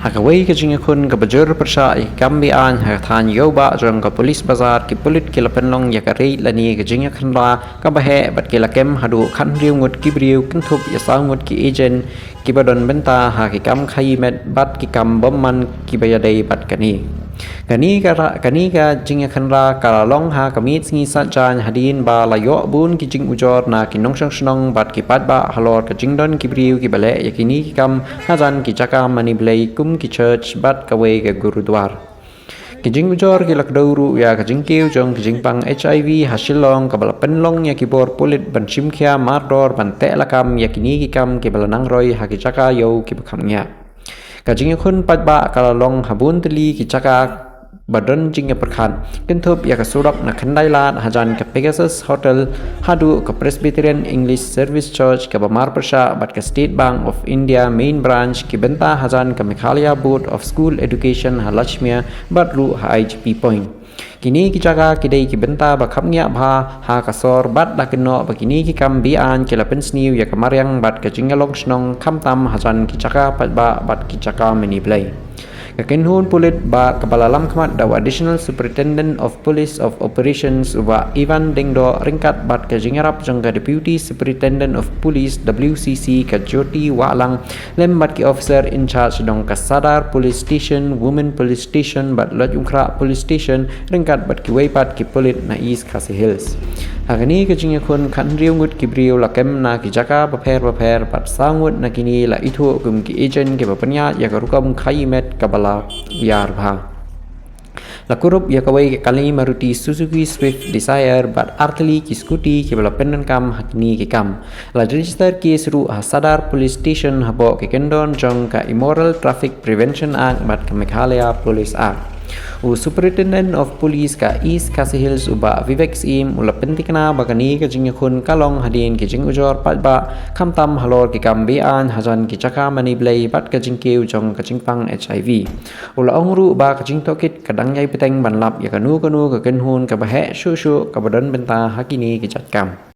หากไว้ก็จึงคนกับเจอร์ประชากัมบีอันหากทานโยบะจงกับ police bazar กิ police กิลเป็นลงยากรีละนี้ก็จึงขันรากับเหตุบัดกิลเกมหาดูขันเรียวงดกิบริวกันทุบยาสาวงดกิเอเจนกิบดอนเบนตาหากกิกำขยีเม็ดบัดกิกำบ่มมันกิบยาเดบัดกันนี้ก็จึงขันรากาลองหากมีดงีสัจจานหดินบาลายอบุญกิจึงอุจอร์นากินงช่างชนงบัดกิปัดบะฮัลโหลก็จึงดอนกิบริวกิบเละยากินี้กิกำฮาจันกิจักรมันนิบเลยกุมกิเชิร์ชบัดกเวกกุรุดวาร์กิจิงอุจอร์กิลักดาวรุยากิจิงเกียวจงกิจิงปัง HIV ฮัชิลองกับบลเป็นลงยากิบอร์ปุลิตบันชิมเคียมาร์ดอร์บันเตะละกำยากินี้กิกำกิบลนังรอยหากิจักรโยกิบคำเงียกิจิงคนปัดบะกาลองฮับุนตลีกิจักรบัดนจิงประคันกันทุบยากสุรักนักขันได้ลาหาจันกับ Pegasus Hotel ฮาดูกับ Presbyterian English Service Church กับมารประชาบัดกับ State Bank of India Main Branch กับเบนตาหาจันกับ Meghalaya Board of School Education หาลัชเมียบัดรูหา IGP Point กินี้กิจักรกิได้กิเบนตาบักขับเงียบหากสอร์บัดดักนอบักกินี้กิคำบีอันกิลาเป็นสนิวยากมาเรียงบัดกับจิงลงชนงคำตามหาจันกิจักรปัดบัดกิจักรมินิเพลย์Kekenhun Pulit ba Kepala Lam Khmat dawa Additional Superintendent of Police of Operations wa Ivan Dengdo ringkat bat ke jingarap jangka Deputy Superintendent of Police WCC ke Jyoti Walang lem bat ki Officer in Charge dong ke Sadar Police Station Women Police Station bat Lot Yungkra Police Station ringkat bat ki Weipat ki Pulit na East Khasi Hills. Hagani ke jingakun kan riungut ki briu la kem na ki jaka paper bat sangut na kini la itu kum ki agent ke bapanya ya karukam khaimet kabala biar bhang la kurup ya kawai kali Maruti Suzuki Swift Desire bat artli ki scooty ki bala penan kam hakni ki kam la register ki seru Sadar Police Station habo ki kendon jong ka Immoral Traffic Prevention Act bat ka Meghalaya Police Act Superintendent of Police ka East Khasi Hills uba Vivek Sim ula pentikna bagani ka jingakun kalong hadin ki jing ujor patba kamtam halor ki kambian hajan ki chaka mani blay bat ka jingkeu jong ka jingpang HIV ula ongru ba ka jingtokit kadang yai peteng banlap ya kanu ka kenhun ka bahe shu ka badan benta hakini ki jatkam